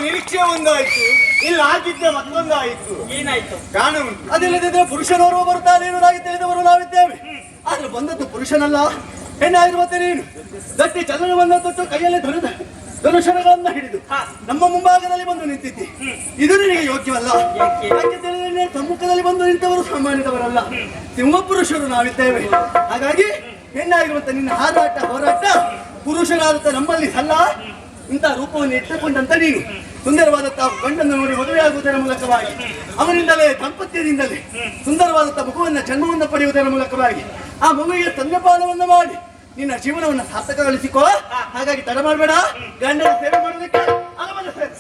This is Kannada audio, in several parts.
ನಿರೀಕ್ಷೆ ಒಂದಾಯ್ತು, ಇಲ್ಲಿ ಆಗಿದ್ದೆ ಮತ್ತೊಂದಾಯಿತು. ಏನಾಯ್ತು? ಕಾರಣ ಉಂಟು. ಅದಿಲ್ಲದಿದ್ರೆ ಪುರುಷನವರು ಬರುತ್ತಾರೆ ಎನ್ನುವುದಾಗಿ ತಿಳಿದವರು ನಾವಿದ್ದೇವೆ. ಆದ್ರೆ ಬಂದದ್ದು ಪುರುಷನಲ್ಲ, ಹೆಣ್ಣಾಗಿರುವಂತೆ ನೀನು ಗಟ್ಟಿ ಚಲನ ಬಂದ ತೊಟ್ಟು ಕೈಯಲ್ಲಿ ಧನುಷಣಗಳನ್ನ ಹಿಡಿದು ನಮ್ಮ ಮುಂಭಾಗದಲ್ಲಿ ಬಂದು ನಿಂತಿದ್ದಿ. ಇದು ನಿನಗೆ ಯೋಗ್ಯವಲ್ಲ. ಯಾಕೆ ತಿಳಿದ ಸೇನೆ ಸಮ್ಮುಖದಲ್ಲಿ ಬಂದು ನಿಂತವರು ಸಾಮಾನ್ಯದವರಲ್ಲ, ಸಿಂಹಪುರುಷರು ನಾವಿದ್ದೇವೆ. ಹಾಗಾಗಿ ಹೆಣ್ಣಾಗಿರುವಂತ ನಿನ್ನ ಹಾರಾಟ ಹೋರಾಟ ಪುರುಷರಾದಂತ ನಮ್ಮಲ್ಲಿ ಸಲ್ಲ. ಇಂಥ ರೂಪವನ್ನು ಇಟ್ಟುಕೊಂಡಂತ ನೀನು ಸುಂದರವಾದಂತಹ ಗಂಡನ್ನು ನೋಡಿ ಮದುವೆಯಾಗುವುದರ ಮೂಲಕವಾಗಿ ಅವನಿಂದಲೇ ದಾಂಪತ್ಯದಿಂದಲೇ ಸುಂದರವಾದಂತಹ ಮಗುವನ್ನ ಜನ್ಮವನ್ನು ಪಡೆಯುವುದರ ಮೂಲಕವಾಗಿ ಆ ಮಗುವಿಗೆ ಸ್ತನ್ಯಪಾನವನ್ನು ಮಾಡಿ ನಿನ್ನ ಜೀವನವನ್ನು ಸಾರ್ಥಕಗೊಳಿಸಿಕೋ. ಹಾಗಾಗಿ ತಡ ಮಾಡಬೇಡ, ಗಂಡನ ಸೇವೆ ಮಾಡೋದಕ್ಕೆ ಆಗಮನ ಸರ್.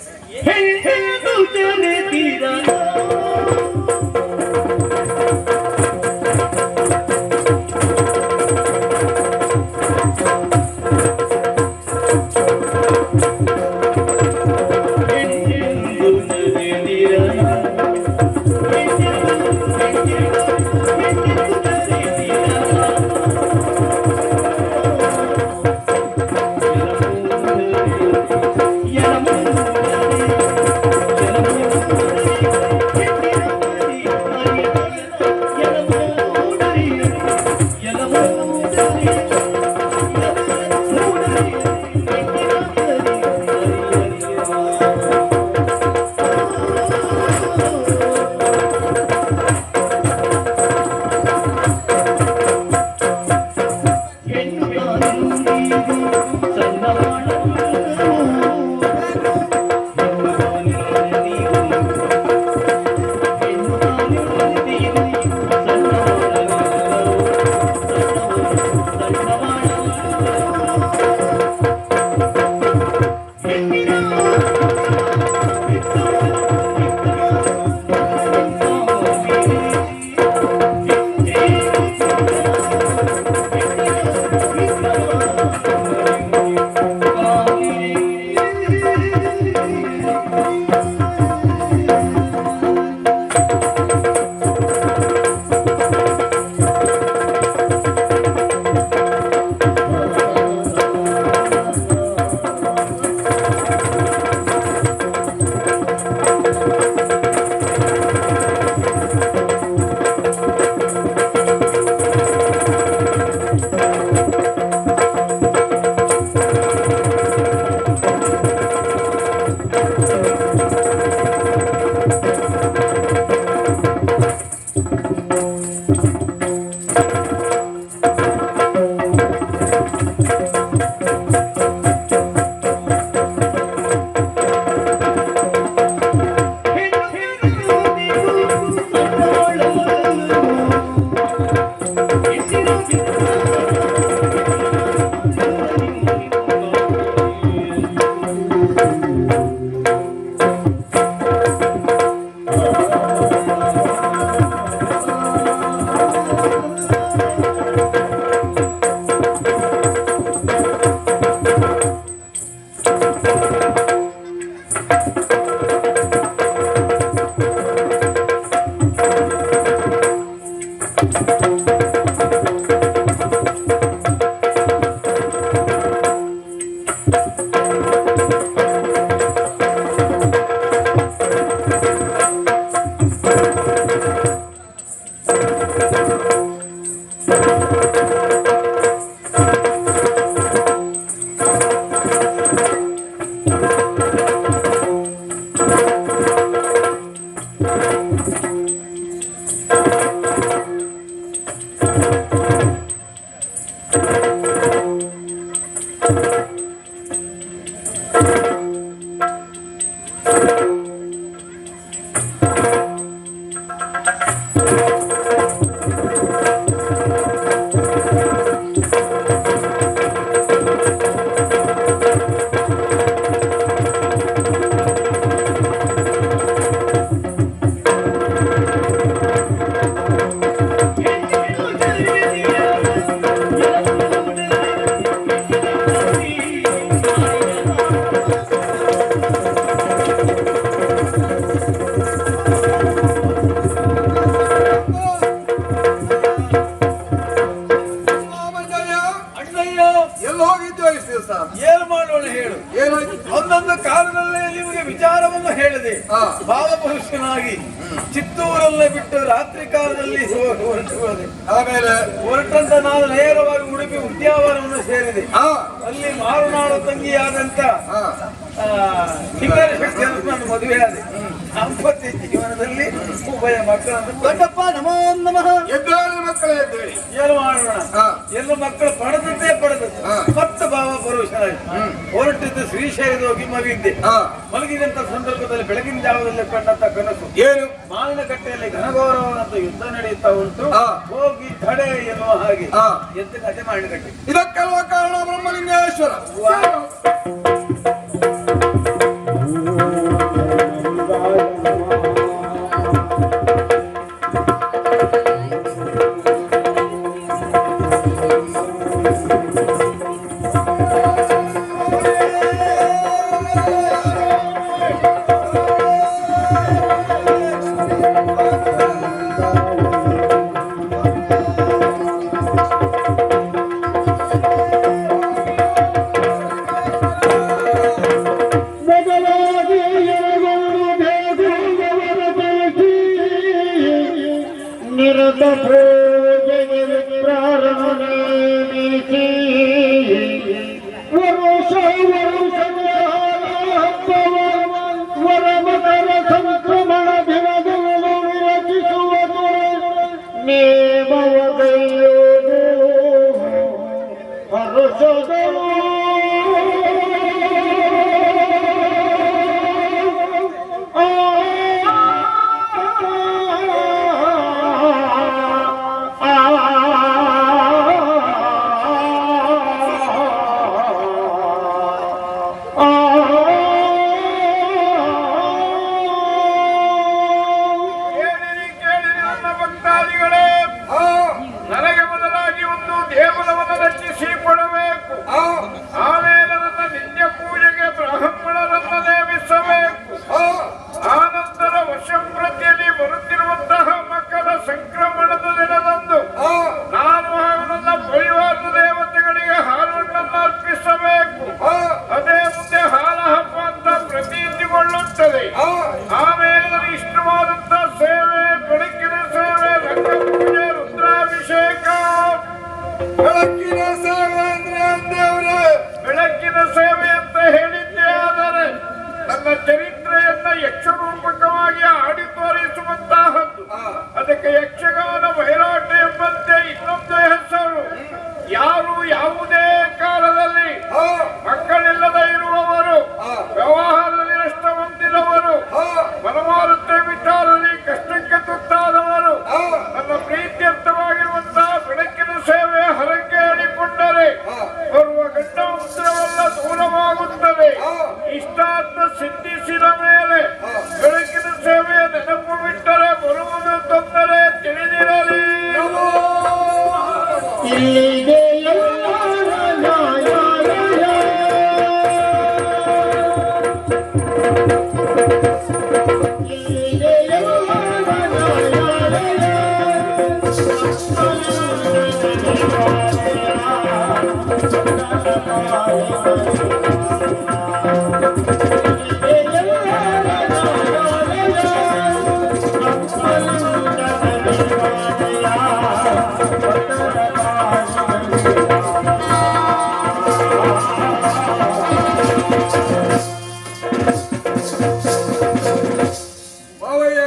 ಭಾವಪುರುಷನಾಗಿ ಚಿತ್ತೂರಲ್ಲೇ ಬಿಟ್ಟು ರಾತ್ರಿ ಕಾಲದಲ್ಲಿ ಆಮೇಲೆ ಹೊರಟಂತ ನಾನು ನೇರವಾಗಿ ಉಡುಪಿ ಉದ್ಯಾನವನವನ್ನು ಸೇರಿದೆ. ಅಲ್ಲಿ ಮಾರುನಾಡು ತಂಗಿಯಾದಂತ ನಾನು ಮದುವೆ ಆದೆ. ದಾಂಪತ್ಯ ಜೀವನದಲ್ಲಿ ಉಭಯ ಮಕ್ಕಳನ್ನು ದೊಡ್ಡಪ್ಪ ನಮೋ ನಮಃ. ಎದ್ದೇಳಿ ಮಕ್ಕಳೇ ಎದ್ದೇಳಿ. ಏನು ಮಾಡೋಣ? ಹಾ. ಎಲ್ಲ ಮಕ್ಕಳು ಪಡೆದದ್ದೇ ಪಡೆದದ್ದು. ಹಾ. ಮತ್ತೆ ಭಾವ ಪುರುಷರಾಗಿ ಹೊರಟಿದ್ದು ಶ್ರೀಶೈಲದ ಹೋಗಿ ಮಲಗಿದ್ದೆ. ಹಾ. ಮಲಗಿದಂತ ಸಂದರ್ಭದಲ್ಲಿ ಬೆಳಗಿನ ಜಾವದಲ್ಲಿ ಕಂಡಂತ ಕನಸು ಏನು? ಮಾವಿನ ಕಟ್ಟೆಯಲ್ಲಿ ಘನಘೋರವಾದಂತ ಯುದ್ಧ ನಡೆಯುತ್ತಾ ಉಂಟು. ಹಾ. ಹೋಗಿ ತಡೆ ಎನ್ನುವ ಹಾಗೆ ಹಾ. ಎದ್ದ ಕತೆ ಮಾವಿನ ಕಟ್ಟೆ. ಇದಕ್ಕೆಲ್ಲ ಕಾರಣ ಬ್ರಹ್ಮಲಿಂಗೇಶ್ವರ. ನಿರತ ಭೋಜನ ಪ್ರಾರಂಭಿಸಿ ವರುಷ ವರಮಕರ ಸಂಕ್ರಮಣ ದಿನಗಳನ್ನು ವಿರಚಿಸುವುದು ನೇಮವದೆಯುವುದು ಹರ್ಷಗಳು ನನಗೆ ಮೊದಲಾಗಿ ಒಂದು ದೇಗುಲವನ್ನು ರಚಿಸಿ ಕೊಡಬೇಕು. ಆಮೇಲೆ ನನ್ನ ನಿತ್ಯ ಪೂಜೆಗೆ ಬ್ರಾಹ್ಮಣರನ್ನು ನೇಮಿಸಬೇಕು. ಆನಂತರ ವರ್ಷಂಪ್ರತಿಯಲ್ಲಿ ಬರುತ್ತಿರುವಂತಹ ಮಕ್ಕಳ ಸಂಕ್ರಮಣದ ದಿನದಂದು ನಾನು ಹಾಗೂ ನನ್ನ ಪರಿವಾರದ ದೇವತೆಗಳಿಗೆ ಹಾಲನ್ನು ಅರ್ಪಿಸಬೇಕು. ಅದೇ ಮುಂದೆ ಹಾಲ ಹಬ್ಬ ಅಂತ ಪ್ರತೀತಿಗೊಳ್ಳುತ್ತದೆ. ಆಮೇಲೆ ನನಗೆ ಇಷ್ಟವಾದಂತಹ ಸೇವೆ, ಬೆಳಕಿನ ಸೇವೆ, ರಂಗಪೂಜೆ, ರುದ್ರಾಭಿಷೇಕ. ಬೆಳಕಿನ ಸೇವೆ ಅಂದ್ರೆ ದೇವ್ರೆ. ಬೆಳಕಿನ ಸೇವೆ ಅಂತ ಹೇಳಿದ್ದೆ. ಆದರೆ ನನ್ನ ಚರಿತ್ರೆಯನ್ನ ಯಕ್ಷರೂಪಕವಾಗಿ ಆಡಿ ತೋರಿಸುವಂತಹದ್ದು. ಅದಕ್ಕೆ ಯಕ್ಷಗಾನ ಬಯಲಾಟ ಎಂಬಂತೆ ಇನ್ನೊಂದು ಹೆಸರು. ಯಾರು ಯಾವುದೇ ಕಾಲದಲ್ಲಿ ಮಕ್ಕಳಿಲ್ಲದ ಇರುವವರು, ವ್ಯವಹಾರದಲ್ಲಿ ನಷ್ಟ ಹೊಂದಿದವರು, ಮನಮಾರುತ್ಯ ವಿಚಾರದಲ್ಲಿ ಕಷ್ಟಕ್ಕೆ ತುತ್ತಾದವರು ನನ್ನ ಪ್ರೀತ್ಯರ್ಥವಾಗಿರುವಂತಹ ಬೆಳಕಿನ ಸೇವೆ ಹರಕೆ ಹೇಳಿಕೊಂಡರೆ ಬರುವ ಗಂಡ ಉತ್ತರವೆಲ್ಲ ದೂರವಾಗುತ್ತದೆ. ಇಷ್ಟಾರ್ಥ ಸಿದ್ಧಿಸಿದ ಮೇಲೆ ಬೆಳಕಿನ ಸೇವೆಯ ನೆನಪು ಬಿಟ್ಟರೆ ಬರುವುದು ತೊಂದರೆ ತಿಳಿದಿರಲಿ. ಇಲ್ಲಿದೆ ಮಾವಯ್ಯ,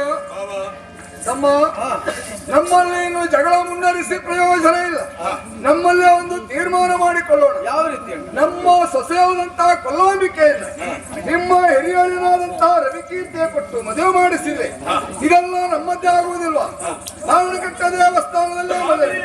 ನಮ್ಮಲ್ಲಿ ಇನ್ನು ಜಗಳ ಮುನ್ನರಿಸಿ ಪ್ರಯೋಜನ ಇಲ್ಲ. ನಮ್ಮಲ್ಲೇ ಒಂದು ತೀರ್ಮಾನ ಮಾಡಿಕೊಳ್ಳೋಣ. ಯಾವ ರೀತಿ? ನಮ್ಮ ಸೊಸೆಯಾದಂತಹ ಕೊಲ್ಲಾಂಬಿಕೆಯನ್ನು ನಿಮ್ಮ ಹಿರಿಯನಾದಂತಹ ರವಿಕೀರ್ತಿಯ ಕೊಟ್ಟು ಮದುವೆ ಮಾಡಿಸಿದೆ. ಇದೆಲ್ಲ ನಮ್ಮದೇ ಆಗುವುದಿಲ್ವಾ? ನಾರಾಯಣಕಟ್ಟ ದೇವಸ್ಥಾನದಲ್ಲೇ ಮದುವೆ.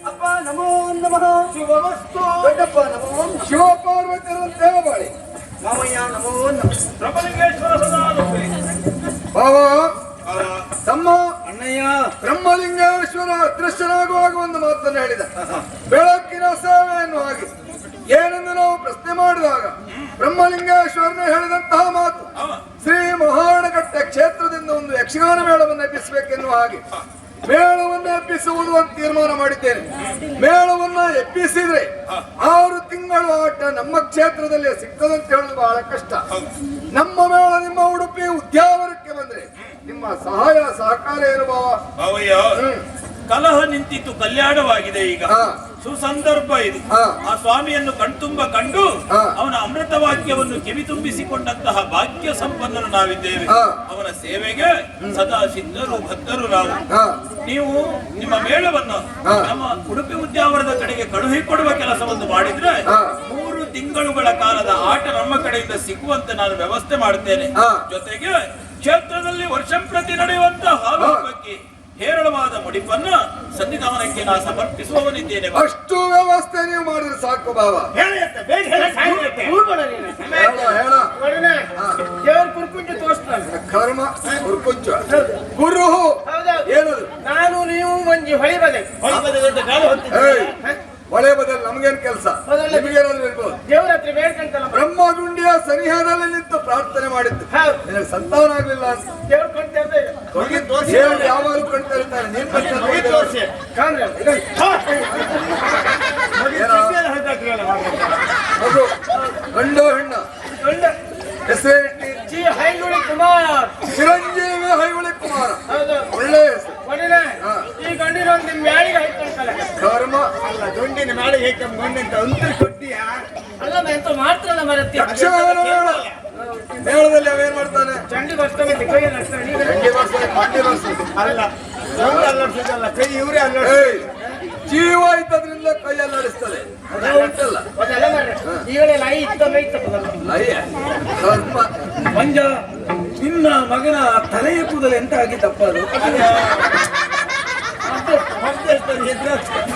ಅಪ್ಪ ನಮೋ ನಮಃ. ಶಿವವಸ್ತು. ದೊಡ್ಡಪ್ಪ ನಮೋ ನಮಃ. ಶಿವಪಾರ್ವತಿಯರಂತೆ ಬಾಳಿ. ಮಾವಯ್ಯ ನಮೋ ನಮಃ. ಬ್ರಹ್ಮಲಿಂಗೇಶ್ವರ ಸದಾನಂದಿ. ಭಾವ, ತಮ್ಮ ಅಣ್ಣಯ್ಯ, ಬ್ರಹ್ಮಲಿಂಗೇಶ್ವರ ಅದೃಶ್ಯನಾಗುವಾಗ ಒಂದು ಮಾತನ್ನು ಹೇಳಿದ. ಬೆಳಕಿನ ಸೇವೆಯನ್ನು ಹಾಗೆ ಏನೆಂದು ನಾವು ಪ್ರಶ್ನೆ ಮಾಡಿದಾಗ ಬ್ರಹ್ಮಲಿಂಗೇಶ್ವರನ ಹೇಳಿದಂತಹ ಮಾತು, ಶ್ರೀ ಮಹಾಣಕಟ್ಟೆ ಕ್ಷೇತ್ರದಿಂದ ಒಂದು ಯಕ್ಷಗಾನ ಮೇಳವನ್ನು ಎಬ್ಬಿಸಬೇಕೆನ್ನುವ ಹಾಗೆ ಮೇಳವನ್ನು ಎಬ್ಬಿಸುವುದು ಅಂತ ತೀರ್ಮಾನ ಮಾಡಿದ್ದೇನೆ. ಮೇಳವನ್ನು ಎಬ್ಬಿಸಿದ್ರೆ 6 ತಿಂಗಳು ಆಟ ನಮ್ಮ ಕ್ಷೇತ್ರದಲ್ಲಿ ಸಿಗ್ತದಂತ ಹೇಳೋದು ಬಹಳ ಕಷ್ಟ. ನಮ್ಮ ಮೇಳ ನಿಮ್ಮ ಉಡುಪಿ ಉದ್ಯಾವರಕ್ಕೆ ಬಂದ್ರೆ ನಿಮ್ಮ ಸಹಾಯ ಸಹಕಾರ ಏನು ಭಾವ? ಕಲಹ ನಿಂತಿತ್ತು, ಕಲ್ಯಾಣವಾಗಿದೆ. ಈಗ ಸುಸಂದರ್ಭ ಇದು. ಆ ಸ್ವಾಮಿಯನ್ನು ಕಣ್ತುಂಬ ಕಂಡು ಅವನ ಅಮೃತ ವಾಕ್ಯವನ್ನು ಕಿವಿ ತುಂಬಿಸಿಕೊಂಡಂತಹ ಭಾಗ್ಯ ಸಂಪನ್ನರು ನಾವಿದ್ದೇವೆ. ಅವನ ಸೇವೆಗೆ ಸದಾ ಸಿದ್ಧರು ಭಕ್ತರು ನಾವು. ನೀವು ನಿಮ್ಮ ಮೇಳವನ್ನು ನಮ್ಮ ಉಡುಪಿ ಉದ್ಯಾವರದ ಕಡೆಗೆ ಕಳುಹಿಕೊಡುವ ಕೆಲಸವನ್ನು ಮಾಡಿದ್ರೆ 3 ತಿಂಗಳುಗಳ ಕಾಲದ ಆಟ ನಮ್ಮ ಕಡೆಯಿಂದ ಸಿಗುವಂತೆ ನಾನು ವ್ಯವಸ್ಥೆ ಮಾಡುತ್ತೇನೆ. ಜೊತೆಗೆ ಕ್ಷೇತ್ರದಲ್ಲಿ ವರ್ಷಂಪ್ರತಿ ನಡೆಯುವಂತಹ ಹಾಲು ಹಬ್ಬಕ್ಕೆ ಹೇರಳವಾದ ಮುಡಿಪನ್ನ ಸನ್ನಿಧಾನಕ್ಕೆ ನಾನು ಸಮರ್ಪಿಸುವವನಿದ್ದೇನೆ. ಅಷ್ಟು ವ್ಯವಸ್ಥೆ ನೀವು ಮಾಡಿದ್ರೆ ಸಾಕು ಬಾವ. ಕರ್ಮ ಕುರ್ಕುಂಚ ಗುರು ಏನದು? ನಾನು ನೀವು ಮಂಜಿ ಹೊಳಿ ಬದೆ ಒಳೆ ಬದಲು ನಮ್ಗೇನ್ ಕೆಲಸ? ನಿಮಗೇನಾದ್ರು ಇರ್ಬೋದು. ದೇವ್ರ ಹತ್ರ ಬೇಡ್ಕಂತಲ್ಲ ಬ್ರಹ್ಮಗುಂಡಿಯ ಸನಿಹದಲ್ಲಿ ನಿಂತು ಪ್ರಾರ್ಥನೆ ಮಾಡಿದ್ದು ನಿನಗೆ ಸಂತಾನ ಆಗ್ಲಿಲ್ಲ ಅಂತ ದೇವ್ರ ಕಣ್ತಾ ದೇವ್ರು ಯಾವಾಗಲೂ ಕಣ್ತಾ ಇರ್ತಾನೆ. ನೀನ್ ಮಗು ಗಂಡು ಹೆಣ್ಣ ಹೆಸರಿಟ್ಟಿ ಹೈಗುಳಿ ಕುಮಾರ್, ಚಿರಂಜೀವಿ ಹೈಗುಳಿ ಕುಮಾರ. ಒಳ್ಳೆ ಹೆಸರು. ಈ ಗಂಡಿನ ಒಂದು ಮ್ಯಾಳಿಗೆ ಹಾಕೊಂಡ್ಕಲ್ಲ ಕರ್ಮ ಅಲ್ಲ ದುಂಡಿನ ಮ್ಯಾಳಿಗೆ ಹಾಕೊಂಡ್ ಗಂಡಿಂತ ಅಂತರ್ ಕೊಟ್ಟಿಯ ಅಲ್ಲ ಎಂತ ಮಾಡ್ತಾರಲ್ಲ ಮರತ್ತಿ ಯಕ್ಷಗಾನ ಮೇಳ ಮೇಳದಲ್ಲಿ ಅವೇನ್ ಮಾಡ್ತಾನೆ? ಚಂಡಿ ಬರ್ತಾನೆ ಕೈಯಲ್ಲಿ ಅಡ್ತಾನೆ ಅಲ್ಲ ಅಲ್ಲಾಡ್ಸಲ್ಲ ಕೈ ಇವರೇ ಅಲ್ಲ ಜೀವ ಇದ್ದದ್ರಿಂದ ಕೈ ಅಲ್ಲಾಡಿಸ್ತದೆ. ಅದು ಉಂಟಲ್ಲ ಅದೆಲ್ಲ ಮಾಡ್ರೆ ಈಗಲೇ ಲೈ ಲಯ ಕರ್ಮ. ಮಂಜ ನಿನ್ನ ಮಗನ ತಲೆಯ ಕೂದಲು ಎಂತ ಆಗಿದ್ದಪ್ಪ ಅದು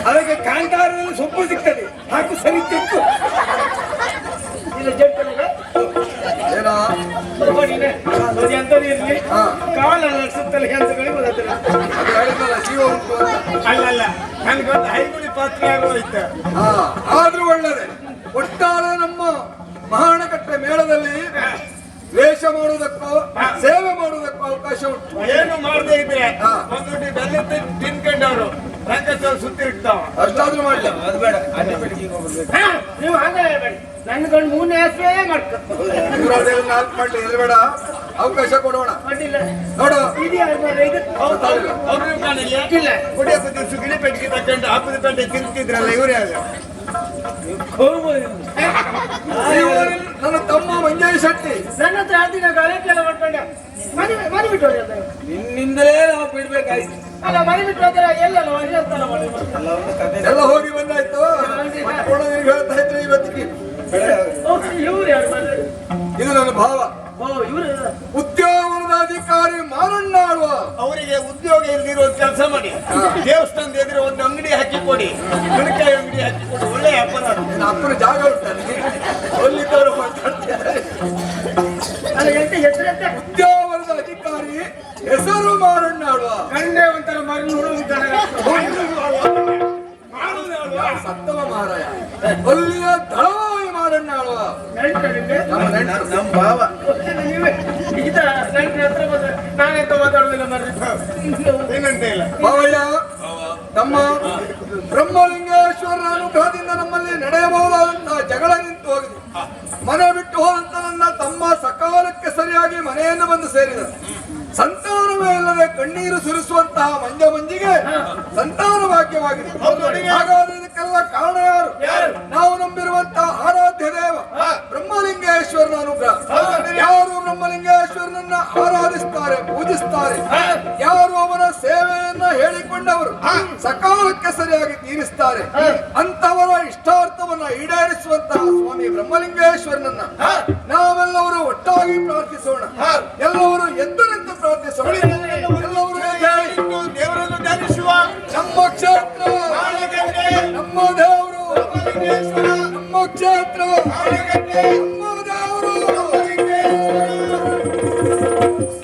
ಅದಕ್ಕೆ ಕಾಂತಾರದಲ್ಲಿ ಸೊಪ್ಪು ಸಿಗ್ತದೆ ಹಾಕು ಸರಿ ತೆಕ್ಕು ಏನ ಇರ್ಲಿ ಕಾಲಲ್ಲ ಸುತ್ತಲೇ ಹಂತಗಳಿಗೆ ಅದು ಹೇಳಿದ್ನಲ್ಲ ಜೀವ ಉಂಟು ಅಂತ. ಅಲ್ಲಲ್ಲ ನನ್ಗೊಂದು ಹೈಗುಳಿ ಪಾತ್ರೆ ಆಗೋಯ್ತು. ಆದ್ರೂ ಒಳ್ಳೆದೆ. ಒಟ್ಟಾರೆ ನಮ್ಮ ಮಹಾಣಕಟ್ಟೆ ಮೇಳದಲ್ಲಿ ವೇಷ ಮಾಡುವುದಕ್ಕೋ ಸೇವೆ ಮಾಡುವುದಕ್ಕೋ ಅವಕಾಶ ಉಂಟು. ಏನು ಮಾಡದೇ ಇದ್ರೆ ಒಂದು ಬೆಲ್ಲ ತಿನ್ಕೊಂಡವ್ರು ರಂಗಸ್ಥಳ ಸುತ್ತಿರ್ತಾವ. ಅಷ್ಟಾದ್ರೂ ಮಾಡ್ಲಿ. ಅದು ಬೇಡ ನೀವು ಹಂಗ ಹೇಳ್ಬೇಡಿ. ನನ್ಗೊಂದು 3 ಹೆಸರೇ ಮಾಡ್ಕೊ 4 ಮಾಡ್ಲಿ. ಎಲ್ಲಿ ಬೇಡ ಅವಕಾಶ ಕೊಡೋಣ. ಮಾಡಿಲ್ಲ ನೋಡು ಇಲ್ಲ ಕುಡಿಯಪ್ಪ ದಿವಸ ಗಿಳಿ ಪೆಟ್ಟಿಗೆ ತಗೊಂಡು ಹಬ್ಬದ ಪೇಟೆ ತಿಂತಿದ್ರಲ್ಲ ಇವರೇ ಅಲ್ಲ ನನ್ನ ತಮ್ಮ ಮಂಜೇಶ್ ಶೆಟ್ಟಿ ನನ್ನ ಹತ್ರ ಆದಿನ ಗಾಲಕ್ಕೆಲ್ಲ ಮಾಡ್ಕೊಂಡೆ ಮನೆ ಬಿಟ್ಟು ನಿನ್ನಿಂದಲೇ ನಾವು ಬಿಡ್ಬೇಕಾಯ್ತು. ಅಲ್ಲ ಮನೆ ಬಿಟ್ಟು ಹೋದ್ರೆ ಎಲ್ಲಲ್ಲ ಎಲ್ಲ ಹೋಗಿ ಬಂದಾಯ್ತು. ಹೇಳ್ತಾ ಇದ್ರೆ ಇವತ್ತಿಗೆ ಇವ್ರು ಯಾರು ಇದು ನನ್ನ ಭಾವ ಉದ್ಯಾನವನದ ಅಧಿಕಾರಿ ಮಾರಣ್ಣಾಳುವ. ಅವರಿಗೆ ಉದ್ಯೋಗ ಇಲ್ದಿರೋ ಕೆಲಸ ಮಾಡಿ ದೇವಸ್ಥಾನದ ಎದುರು ಒಂದು ಅಂಗಡಿ ಹಾಕಿಕೊಡಿ, ಮಿಣಕಾಯಿ ಅಂಗಡಿ ಹಾಕಿಕೊಡಿ. ಒಳ್ಳೆ ವ್ಯಾಪಾರ. ಅಪ್ಪನ ಜಾಗ ಉಂಟಲ್ಲಿ ಒಲ್ಲಿದ್ದವರು ಉದ್ಯಾನವನದ ಅಧಿಕಾರಿ ಹೆಸರು ಮಾರಣ್ಣಾಳುವ. ಕಂಡೆ ಒಂಥರ ಮರಳು ಸತ್ತವ ಮಾರಾಯ ಒಲ್ಲಿಯ ದಳವಾಯಿ ಮಾರಣ್ಣಾಳುವ. ನಮ್ಮ ಭಾವ ನಾನೆಂತ ಮಾತಾಡುದಿಲ್ಲ ಏನಂತ ಇಲ್ಲ ಭಾವಯ್ಯ. ನಮ್ಮ ಬ್ರಹ್ಮಲಿಂಗೇಶ್ವರನ ಅನುಗ್ರಹದಿಂದ ನಮ್ಮಲ್ಲಿ ನಡೆಯಬಹುದಾದಂತಹ ಜಗಳ ನಿಂತು ಹೋಗಿದೆ. ಮನೆ ಬಿಟ್ಟು ಹೋದಂತ ನನ್ನ ತಮ್ಮ ಸಕಾಲಕ್ಕೆ ಸರಿಯಾಗಿ ಮನೆಯನ್ನು ಬಂದು ಸೇರಿದ. ಸಂತಾನವೇ ಇಲ್ಲದೆ ಕಣ್ಣೀರು ಸುರಿಸುವಂತಹ ಮಂಜಿಗೆ ಸಂತಾನ ಭಾಗ್ಯವಾಗಿದೆ. ಹಾಗಾದ್ರೆ ಇದಕ್ಕೆಲ್ಲ ಕಾರಣ ಯಾರು? ನಾವು ನಂಬಿರುವಂತಹ ಆರಾಧ್ಯ ದೇವ ಬ್ರಹ್ಮಲಿಂಗೇಶ್ವರನ ಅನುಗ್ರಹ. ಯಾರು ಬ್ರಹ್ಮಲಿಂಗೇಶ್ವರನನ್ನ ಆರಾಧಿಸ್ತಾರೆ, ಪೂಜಿಸ್ತಾರೆ, ಯಾರು ಅವನ ಸೇವೆಯನ್ನ ಹೇಳಿಕೊಂಡವರು ಸಕಾಲಕ್ಕೆ ಸರಿಯಾಗಿ ತೀರಿಸ್ತಾರೆ, ಅಂತವರ ಇಷ್ಟಾರ್ಥವನ್ನ ಈಡೇರಿಸುವಂತಹ ಸ್ವಾಮಿ ಬ್ರಹ್ಮಲಿಂಗೇಶ್ವರನನ್ನ ನಾವೆಲ್ಲವರು ಒಟ್ಟಾಗಿ ಪ್ರಾರ್ಥಿಸೋಣ. ಎಲ್ಲವರು ಎದ್ದು ನಿಂತು ಪ್ರಾರ್ಥಿಸೋಣ. ಎಲ್ಲವರು ದೇವರನ್ನು ಧ್ಯಾನಿಸುವ ನಮ್ಮ ಕ್ಷೇತ್ರ, ನಮ್ಮ ದೇವರು, ನಮ್ಮ ಕ್ಷೇತ್ರ,